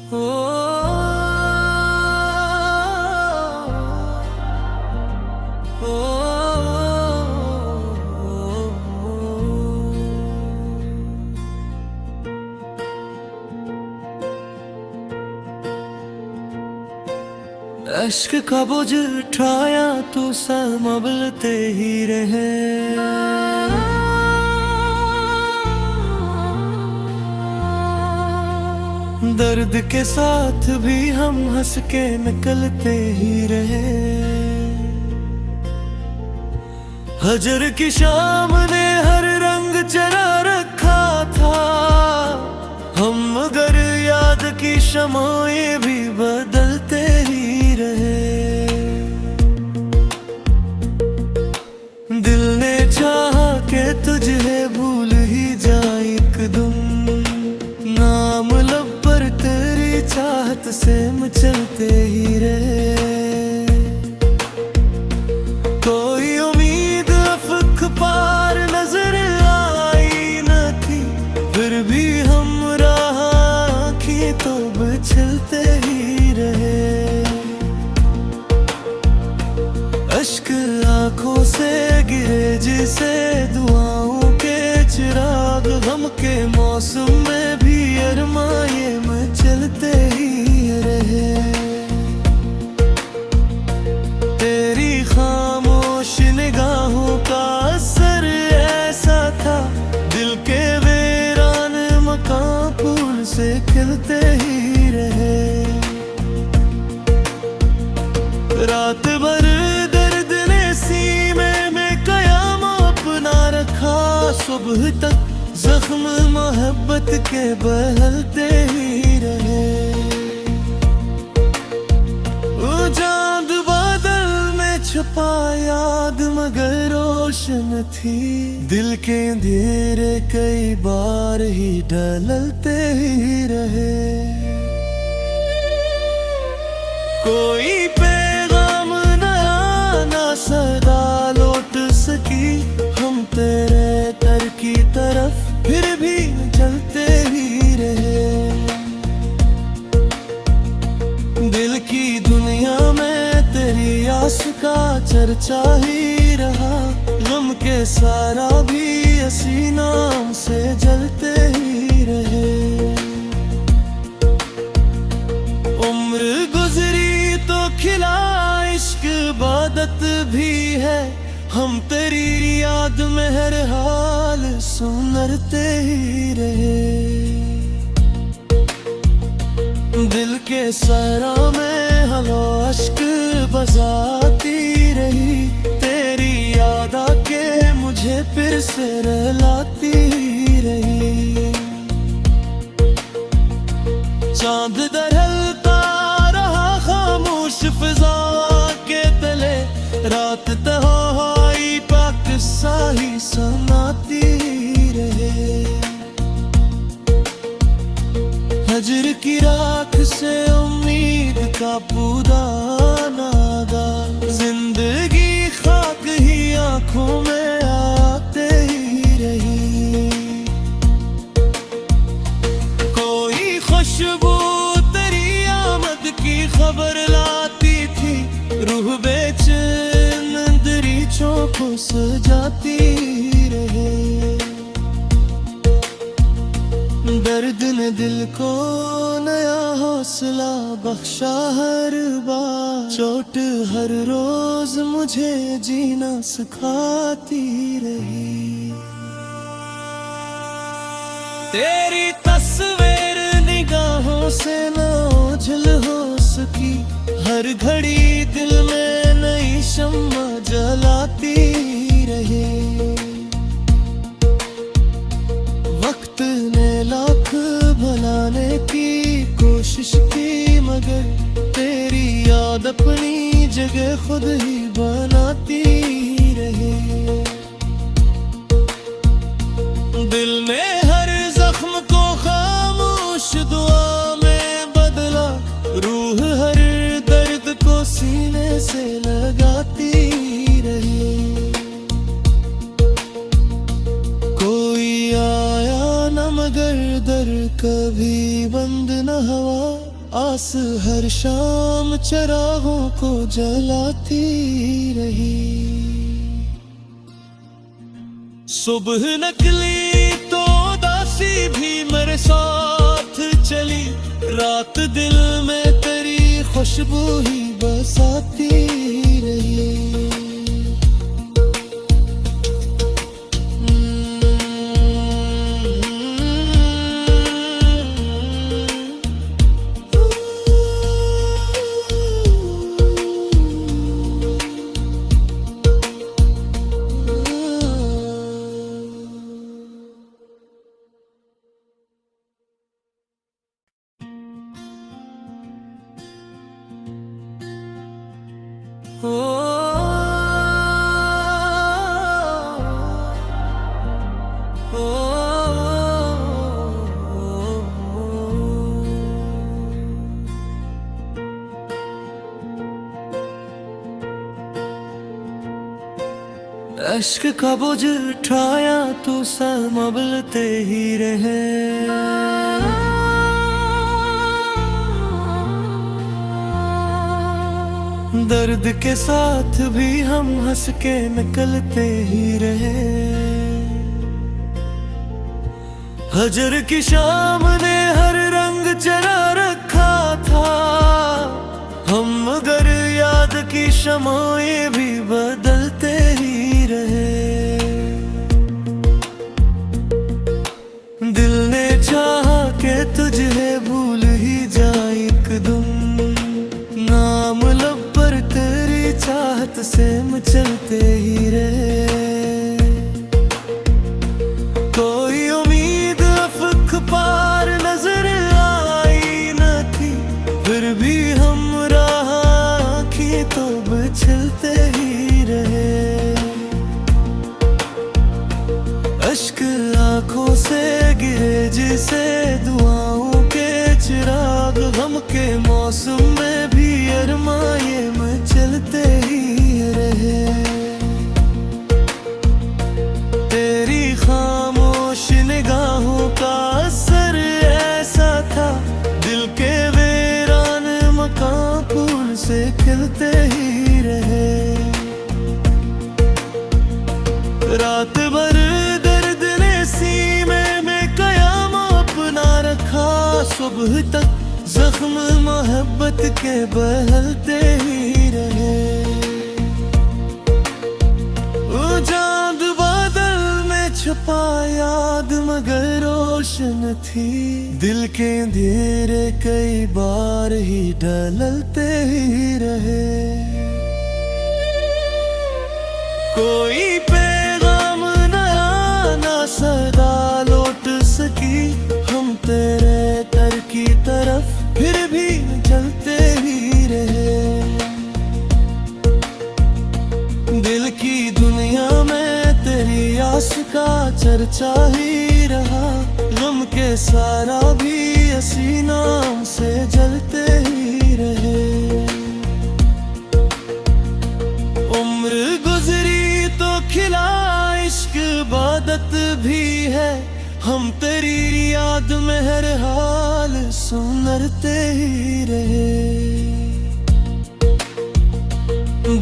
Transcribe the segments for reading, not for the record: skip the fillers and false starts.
ओ, ओ, अश्क का बोझ उठाया तू संभलते ही रहे। दर्द के साथ भी हम हंस के निकलते ही रहे। हजर की शाम ने हर रंग चरा रखा था, हम मगर याद की शमाएं भी बदलते ही रहे। दिल ने चाहा कि तुझे भूल ही जाए एक दिन, नाम लब पर तेरी चाहत से मचलते ही रहे। कोई उम्मीद अफक पार नजर आई न थी, फिर भी हम राह आँखें तो बिछलते ही रहे। अश्क आंखों से गिरे जिसे दुआओं के चिराग, गम के मौसम में भी अरमाए मचलते ही रहे। तेरी खामोश निगाहों का असर ऐसा था, दिल के वीरान मकान फूल से खिलते ही रहे। रात भर दर्द ने सीने में कयाम अपना रखा, सुबह तक जख्म मोहब्बत के बहलते ही रहे। वो चांद बादल में छुपा याद मगर रोशन थी, दिल के अंधेरे कई बार ही ढलते ही रहे। कोई पैगाम नया ना सदा लौट सकी, हम तेरे दर की तरफ फिर भी चलते ही रहे। दिल की दुनिया में तेरी आस का चर्चा ही रहा, गम के सारा भी इसी नाम से जलते ही रहे। उम्र गुजरी तो खिला इश्क इबादत भी है, हम तेरी याद में हर हाल सुनरते ही रहे। दिल के सरा में हलो अश्क बजाती रही, तेरी याद आके मुझे फिर से रुलाती रही। चांद दरहलता रहा खामोश फिजा के तले, रात तन्हाई का किस्सा ही सुनाती रहे। हजर की राख से उम्मीद का पूरा नागा, जिंदगी खाक ही आंखों में आते ही रही। कोई खुशबू तेरी आमद की खबर लाती थी, रूह बेचैन दरीचों को सजाती रहे। दर्द ने दिल को नया हौसला बख्शा हर बार, चोट हर रोज मुझे जीना सिखाती रही। तेरी तस्वीर निगाहों से ना ओझल हो सकी, हर घड़ी दिल में नई शम्मा जलाती रही। वक्त ने लाख भुलाने की कोशिश की, मगर तेरी याद अपनी जगह खुद ही बनाती रही। दिल ने हर जख्म को खामोश दुआ में बदला, रूह हर दर्द को सीने से लगाती रही। कोई आया न मगर दर कभी बंद न हुआ, आस हर शाम चरागों को जलाती रही। सुबह निकली तो दासी भी मेरे साथ चली, रात दिल में तेरी खुशबू ही बसाती रही। अश्क का बोझ उठाया तो संभलते ही रहे। दर्द के साथ भी हम हंस के निकलते ही रहे। हजर की शाम ने हर रंग चढ़ा रखा था, हम मगर याद की शमाएं भी बदलते ही रहे। दिल ने चाहा कि तुझे भूल ही जाए एक दिन, नाम लब पर तेरी चाहत से मचलते ही रहे। कोई उम्मीद अफक पार नजर आई न थी, फिर भी हम राह आँखें तो बिछलते ही रहे। अश्क आँखों से गिरे जिसे दुआओं के चिराग, गम के मौसम में भी अरमाए मचलते ही रहे। तेरी खामोश निगाहों का असर ऐसा था, दिल के वीरान मकान फूल से खिलते ही रहे। रात भर दर्द ने सीने में कयाम अपना रखा, सुबह तक जख्म मोहब्बत के बहलते ही रहे। वो चांद बादल में छुपा याद मगर रोशन थी, दिल के अंधेरे कई बार ही ढलते ही रहे। कोई पैगाम नया ना सदा लौट सकी, हम तेरे दर की तरफ फिर भी चलते ही रहे। दिल की दुनिया में तेरी आस का चर्चा ही रहा, गम के सारा भी इसी नाम से जलते ही रहे। उम्र गुजरी तो खिला इश्क इबादत भी है, हम तेरी याद में हर हाल सुनरते ही रहे।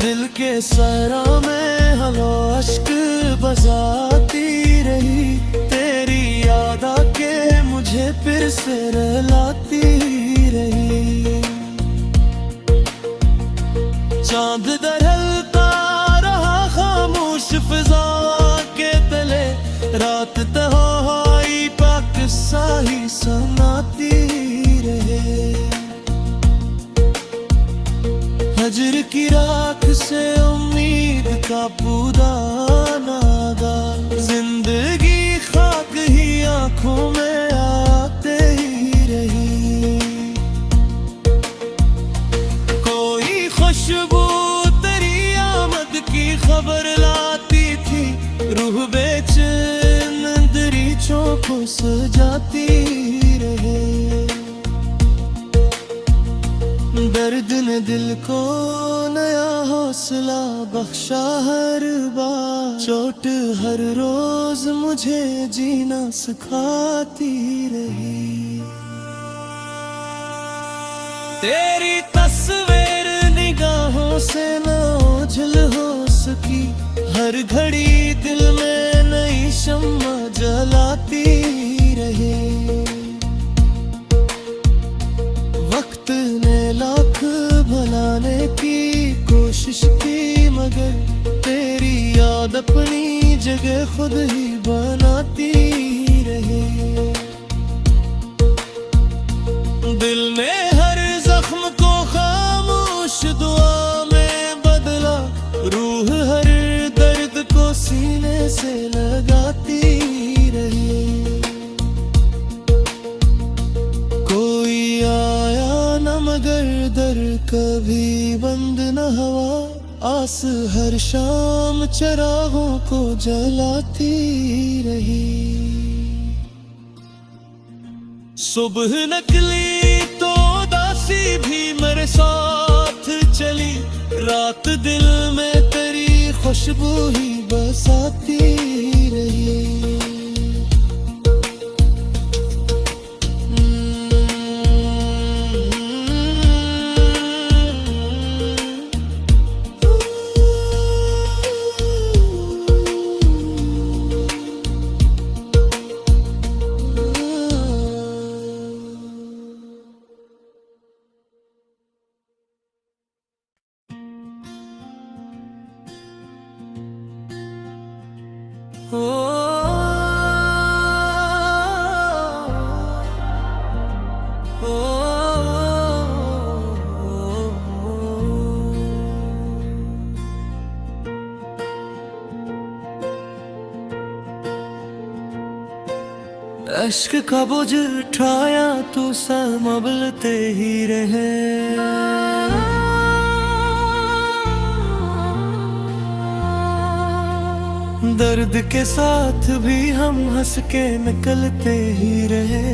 दिल के सरा में हवा अश्क बसाती रही, तेरी याद आके मुझे फिर से रुलाती रही। चांद दरहलता रहा खामोश फिजा के तले, रात तन्हाई का किस्सा ही सुनाती रहे। हजर की राख से उम्मीद का पूरा नागा, जिंदगी खाक ही आंखों में आते ही रही। कोई खुशबू तेरी आमद की खबर लाती थी, रूह बेचैन दरीचों को सजाती रहे। दर्द ने दिल को नया हौसला बख्शा हर बार, चोट हर रोज मुझे जीना सिखाती रही। तेरी तस्वीर निगाहों से ना ओझल हो सकी, हर घड़ी दिल में नई शम्मा जलाती रहे। वक्त ने लाख भुलाने की कोशिश की, मगर तेरी याद अपनी जगह खुद ही बनाती रहे। दिल ने हर जख्म को खामोश दुआ में बदला, रूह हर दर्द को सीने से लगाती रही। कोई आया न मगर दर कभी बंद न हुआ, आस हर शाम चिरागों को जलाती रही। सुबह निकली तो दासी भी मेरे साथ चली, रात दिल में तेरी खुशबू ही बसाती रही। अश्क का बोझ उठाया तो संभलते ही रहे। दर्द के साथ भी हम हंस के निकलते ही रहे।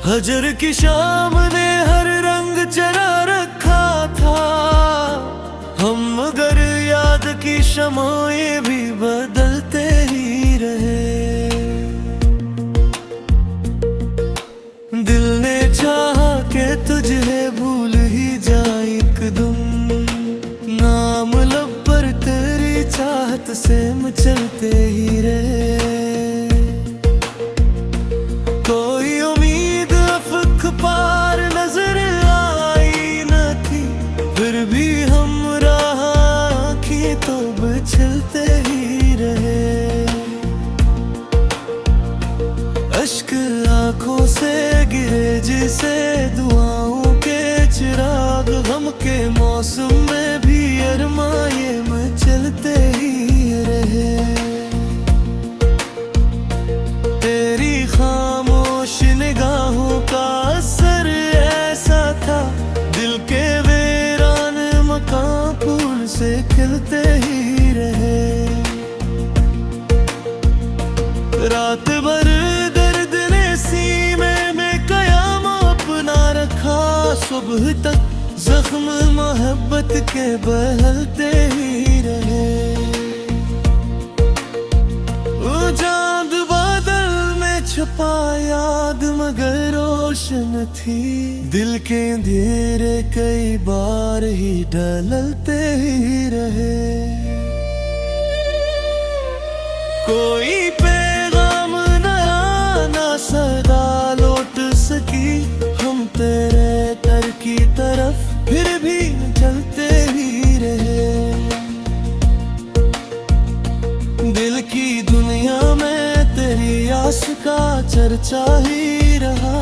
हजर की शाम ने हर रंग चरा रखा था, हम मगर याद की शमाएं भी बदलते ही रहे। दिल ने चाहा कि तुझे भूल ही जाए एक दिन, नाम लब पर तेरी चाहत से मचलते ही रहे। कोई उम्मीद अफक पार नजर आई न थी, फिर भी हम राह आँखें तो बिछलते ही रहे। अश्क आँखों से गिरे जिसे दुआओं के चिराग, गम के मौसम में भी अरमाए मचलते ही रहे। तेरी खामोश निगाहों का असर ऐसा था, दिल के वीरान मकान फूल से खिलते ही रहे। रात भर दर्द ने सीने में कयाम अपना रखा, सुबह तक जख्म मोहब्बत के बहलते ही रहे। वो चांद बादल में छुपा याद मगर रोशन थी, दिल के अंधेरे कई बार ही ढलते ही रहे। कोई पैगाम नया ना सदा लौट सकी, हम तेरे दर की तरफ फिर भी चलते ही रहे। दिल की दुनिया में तेरी आस का चर्चा ही रहा,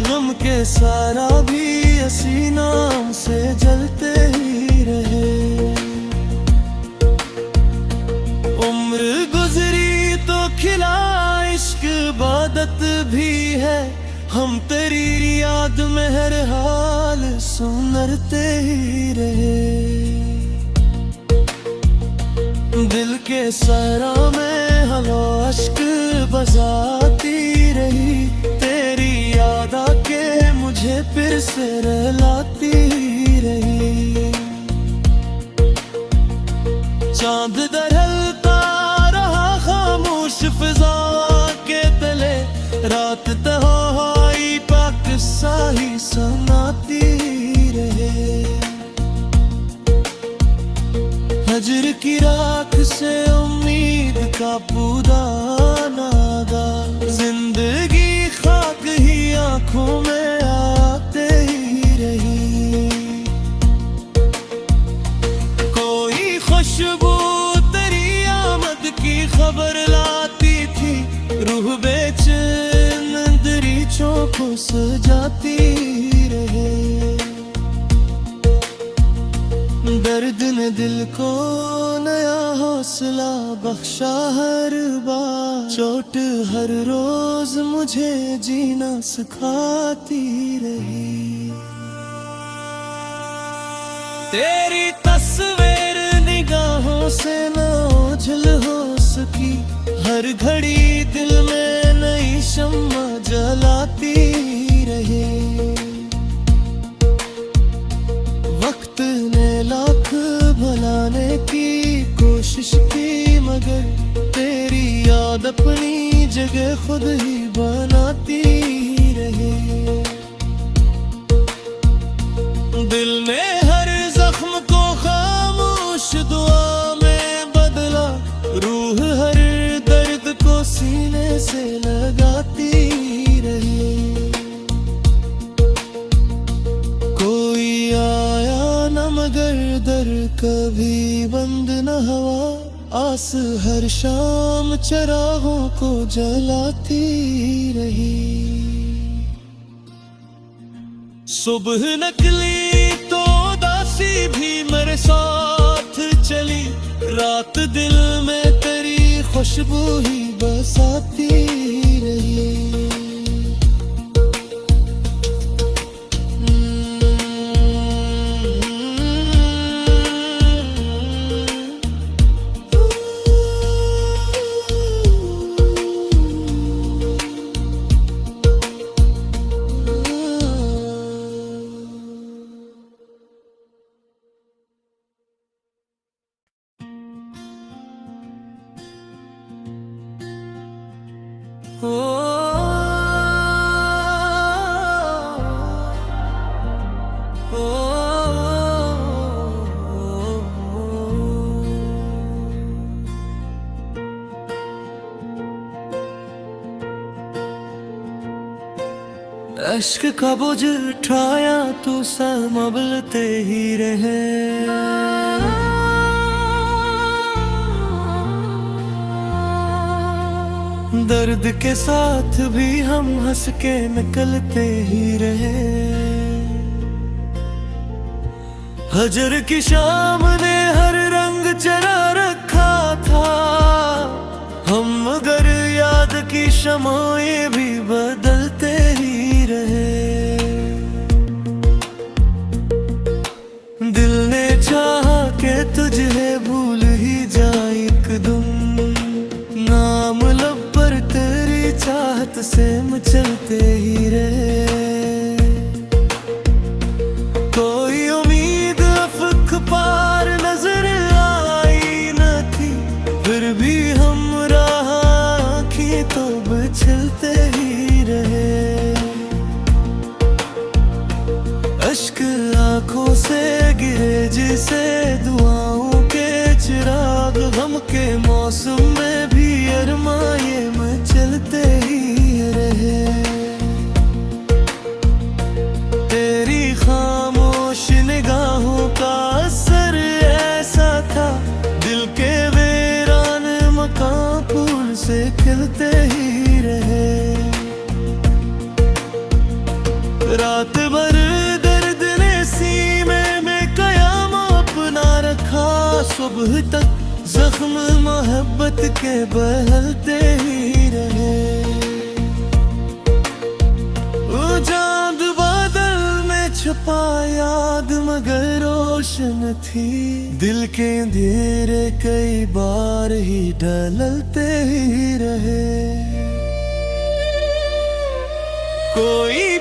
गम के सारा भी इसी नाम से जलते ही रहे। उम्र गुजरी तो खिला इश्क इबादत भी है, हम तेरी याद में हर हाल सुनरते ही रहे। दिल के सरा में हलो अश्क बजाती रही, तेरी याद आके मुझे फिर से रुलाती रही। चांद दहलता रहा खामोश फिजा के तले, रात तन्हाई पाक सा ही सुनाती रहे। हजर की राख से उम्मीद का पूरा नागा, जिंदगी खाक ही आंखों में आते ही रही। कोई खुशबू तेरी आमद की खबर लाती थी, रूह बेचैन दरीचों को सजाती रहे। दर्द ने दिल को नया हौसला बख्शा हर बार, चोट हर रोज मुझे जीना सिखाती रही। तेरी तस्वीर निगाहों से न ओझल हो सकी, हर घड़ी दिल में नई शम्मा जलाती रही। वक्त ने लाख भुलाने की कोशिश की, मगर तेरी याद अपनी जगह खुद ही बनाती रही। दिल ने हर जख्म को खामोश दुआ में बदला, रूह हर दर्द को सीने से लगाती रही। कोई आया न मगर दर कभी बंद न हुआ, आस हर शाम चरागों को जलाती रही। सुबह निकली तो दासी भी मेरे साथ चली, रात दिल में तेरी खुशबू ही बसाती रही। अश्क का बोझ उठाया तो संभलते ही रहे। दर्द के साथ भी हम हंस के निकलते ही रहे। हजर की शाम ने हर रंग चरा रखा था, हम मगर याद की शमाएं भी बदलते ही रहे। दिल ने चाहा कि तुझे भूल ही जाए एक दिन, नाम लब पर तेरी चाहत से मचलते ही रहे। कोई उम्मीद अफक पार नजर आई न थी, फिर भी हम राह आँखें तो बिछलते ही रहे। अश्क आंखों से गिरे जिसे दुआओं के चिराग, गम के मौसम में भी अरमाए मचलते ही रहे। तेरी खामोश निगाहों का असर ऐसा था, दिल के वीरान मकान फूल से खिलते ही रहे। रात भर दर्द ने सीने में कयाम अपना रखा, सुबह तक जख्म मोहब्बत के बहलते ही रहे। वो चांद बादल में छुपा याद मगर रोशन थी, दिल के अंधेरे कई बार ही ढलते ही रहे। कोई